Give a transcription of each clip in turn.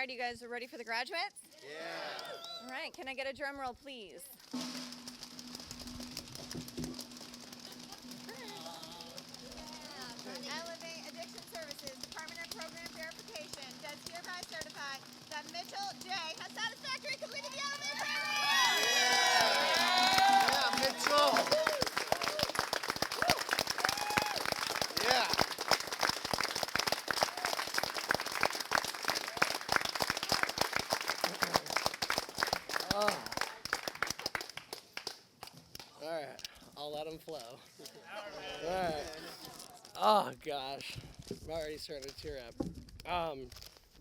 right, you guys are ready for the graduates? Yeah. All right, can I get a drum roll, please? Elevate Addiction Services Department of Program Verification does hereby certify that Mitchell J. has satisfactorily completed the Elevate program. Yeah, Mitchell. Yeah. All right, I'll let them flow. All right. Oh gosh, I'm already starting to tear up.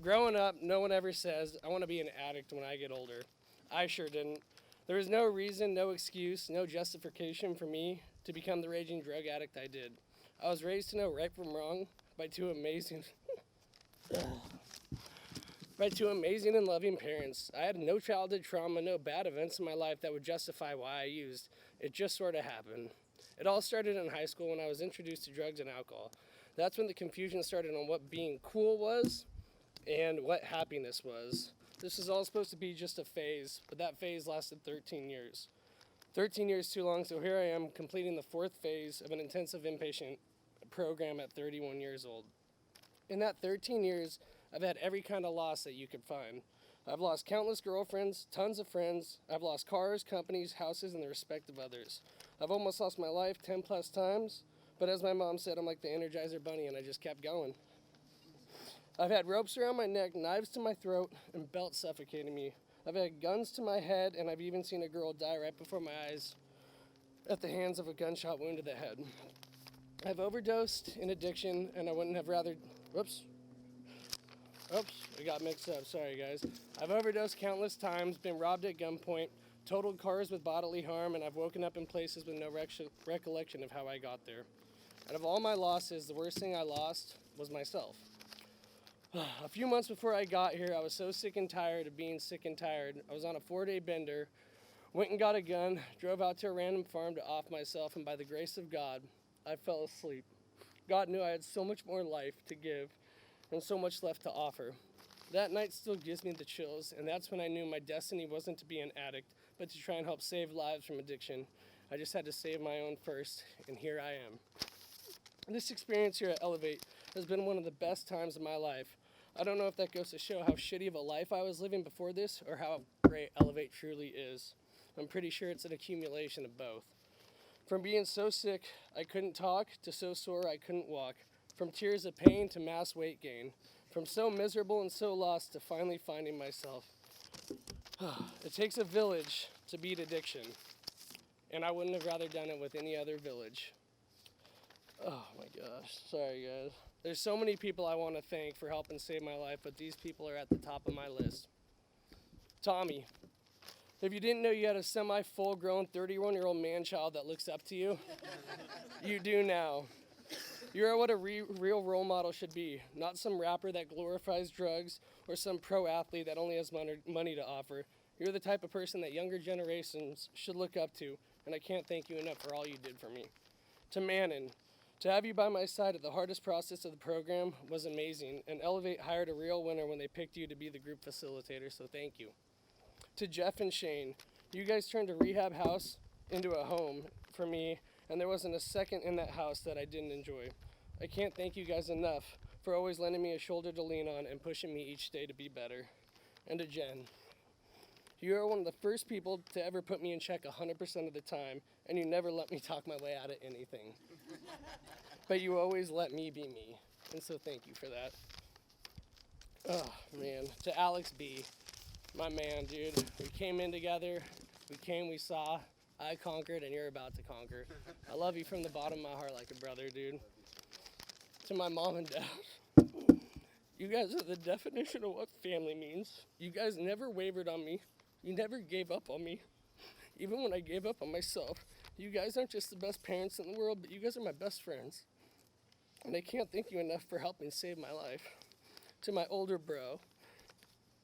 Growing up, no one ever says I want to be an addict when I get older. I sure didn't. There was no reason, no excuse, no justification for me to become the raging drug addict I did. I was raised to know right from wrong by two amazing and loving parents. I had no childhood trauma, no bad events in my life that would justify why I used. It just sort of happened. It all started in high school when I was introduced to drugs and alcohol. That's when the confusion started on what being cool was and what happiness was. This was all supposed to be just a phase, but that phase lasted 13 years. 13 years too long, so here I am completing the fourth phase of an intensive inpatient program at 31 years old. In that 13 years, I've had every kind of loss that you could find. I've lost countless girlfriends, tons of friends. I've lost cars, companies, houses, and the respect of others. I've almost lost my life 10 plus times, but as my mom said, I'm like the Energizer Bunny, and I just kept going. I've had ropes around my neck, knives to my throat, and belts suffocating me. I've had guns to my head, and I've even seen a girl die right before my eyes at the hands of a gunshot wound to the head. I've overdosed in addiction, and I wouldn't have rather... Oops, I got mixed up. Sorry, guys. I've overdosed countless times, been robbed at gunpoint, totaled cars with bodily harm, and I've woken up in places with no recollection of how I got there. Out of all my losses, the worst thing I lost was myself. A few months before I got here, I was so sick and tired of being sick and tired. I was on a 4-day bender, went and got a gun, drove out to a random farm to off myself, and by the grace of God, I fell asleep. God knew I had so much more life to give and so much left to offer. That night still gives me the chills, and that's when I knew my destiny wasn't to be an addict, but to try and help save lives from addiction. I just had to save my own first, and here I am. This experience here at Elevate has been one of the best times of my life. I don't know if that goes to show how shitty of a life I was living before this, or how great Elevate truly is. I'm pretty sure it's an accumulation of both. From being so sick I couldn't talk, to so sore I couldn't walk. From tears of pain to mass weight gain. From so miserable and so lost to finally finding myself. It takes a village to beat addiction, and I wouldn't have rather done it with any other village. Oh my gosh, sorry guys. There's so many people I want to thank for helping save my life, but these people are at the top of my list. Tommy, if you didn't know you had a semi-full grown 31-year-old man-child that looks up to you, you do now. You're what a real role model should be, not some rapper that glorifies drugs or some pro athlete that only has money to offer. You're the type of person that younger generations should look up to, and I can't thank you enough for all you did for me. To Manon, to have you by my side at the hardest process of the program was amazing, and Elevate hired a real winner when they picked you to be the group facilitator, so thank you. To Jeff and Shane, you guys turned a rehab house into a home for me, and there wasn't a second in that house that I didn't enjoy. I can't thank you guys enough for always lending me a shoulder to lean on and pushing me each day to be better. And to Jen, you are one of the first people to ever put me in check 100% of the time, and you never let me talk my way out of anything. But you always let me be me, and so thank you for that. Oh, man. To Alex B., my man, dude. We came in together, we saw, I conquered, and you're about to conquer. I love you from the bottom of my heart like a brother, dude. To my mom and dad, you guys are the definition of what family means. You guys never wavered on me. You never gave up on me. Even when I gave up on myself, you guys aren't just the best parents in the world, but you guys are my best friends. And I can't thank you enough for helping save my life. To my older bro,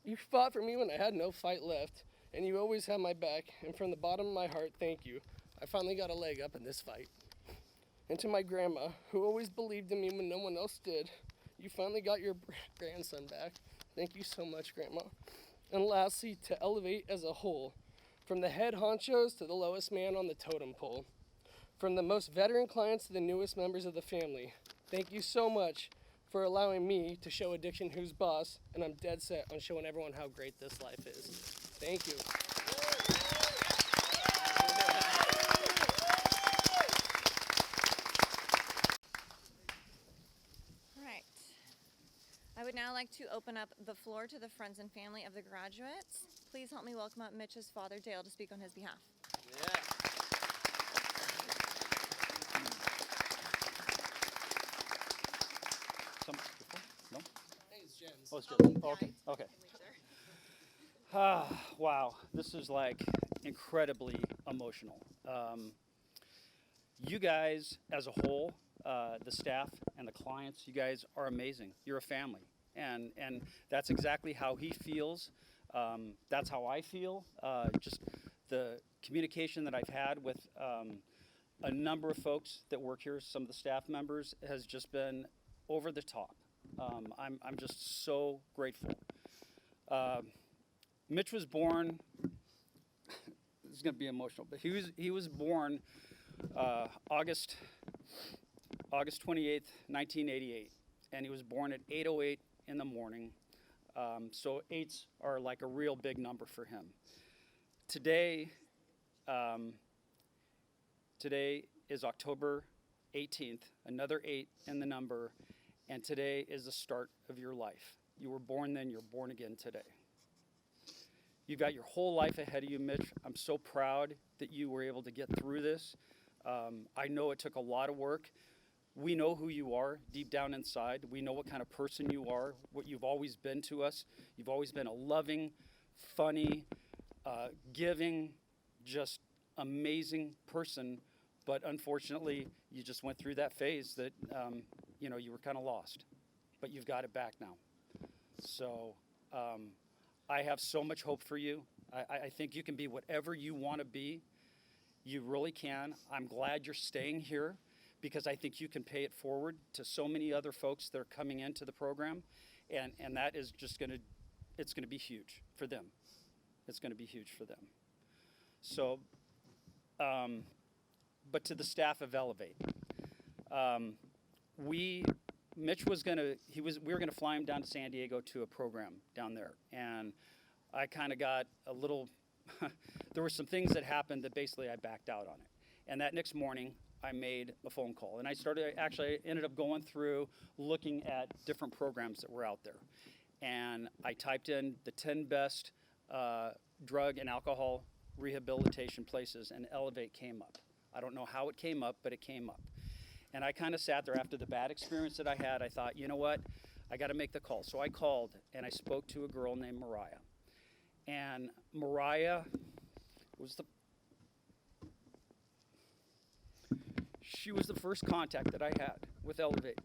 you fought for me when I had no fight left, and you always had my back, and from the bottom of my heart, thank you. I finally got a leg up in this fight. And to my grandma, who always believed in me when no one else did, you finally got your grandson back, Thank you so much, Grandma. And lastly, to Elevate as a whole, from the head honchos to the lowest man on the totem pole, from the most veteran clients to the newest members of the family, thank you so much for allowing me to show Addiction who's boss, and I'm dead set on showing everyone how great this life is. Thank you. All right. I would now like to open up the floor to the friends and family of the graduates. Please help me welcome up Mitch's father, Dale, to speak on his behalf. Yeah. Some before? No? Hey, it's Jens. Oh, it's good. Okay. Okay. Wow, this is like incredibly emotional. You guys, as a whole, the staff and the clients, you guys are amazing. You're a family, and that's exactly how he feels. That's how I feel. Just the communication that I've had with a number of folks that work here, some of the staff members, has just been over the top. I'm just so grateful. Mitch was born. This is going to be emotional, but he was born August 28th, 1988, and he was born at 8:08 in the morning. So 8s are like a real big number for him. Today is October 18th, another 8 in the number, and today is the start of your life. You were born then, you're born again today. You've got your whole life ahead of you, Mitch. I'm so proud that you were able to get through this. I know it took a lot of work. We know who you are deep down inside. We know what kind of person you are, what you've always been to us. You've always been a loving, funny, giving, just amazing person. But unfortunately, you just went through that phase that, you were kind of lost. But you've got it back now. So I have so much hope for you. I think you can be whatever you want to be. You really can. I'm glad you're staying here because I think you can pay it forward to so many other folks that are coming into the program. And that is just it's going to be huge for them. It's going to be huge for them. So, but to the staff of Elevate, Mitch was we were gonna fly him down to San Diego to a program down there, and I kind of got a little. There were some things that happened that basically I backed out on it, and that next morning I made a phone call, and I ended up going through looking at different programs that were out there, and I typed in the 10 best drug and alcohol rehabilitation places, and Elevate came up. I don't know how it came up, but it came up. And I kind of sat there after the bad experience that I had. I thought, you know what? I got to make the call. So I called and I spoke to a girl named Mariah. And Mariah she was the first contact that I had with Elevate.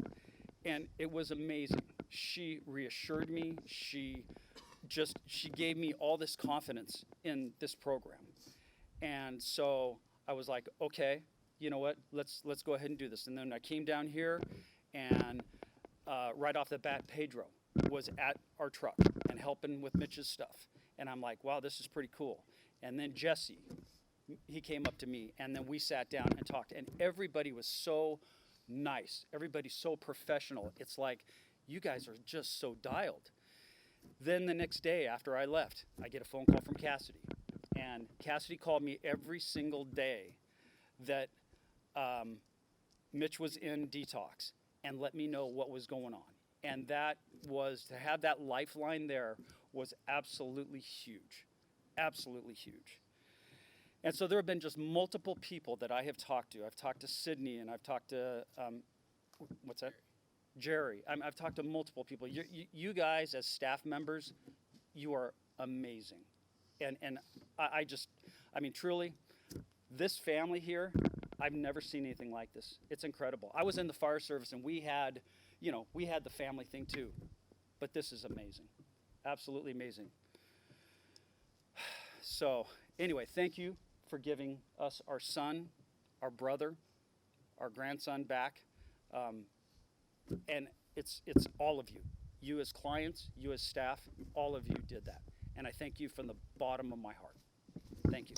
And it was amazing. She reassured me. She gave me all this confidence in this program. And so I was like, okay, you know what, let's go ahead and do this. And then I came down here, and right off the bat, Pedro was at our truck and helping with Mitch's stuff. And I'm like, wow, this is pretty cool. And then Jesse, he came up to me, and then we sat down and talked. And everybody was so nice. Everybody's so professional. It's like, you guys are just so dialed. Then the next day after I left, I get a phone call from Cassidy. And Cassidy called me every single day that Mitch was in detox and let me know what was going on. And that was, to have that lifeline there was absolutely huge, absolutely huge. And so there have been just multiple people that I have talked to. I've talked to Sydney, and I've talked to, what's that? Jerry. I've talked to multiple people. You guys as staff members, you are amazing. And I mean, truly, this family here, I've never seen anything like this. It's incredible. I was in the fire service, and we had the family thing too. But this is amazing. Absolutely amazing. So anyway, thank you for giving us our son, our brother, our grandson back. And it's all of you. You as clients, you as staff, all of you did that. And I thank you from the bottom of my heart. Thank you.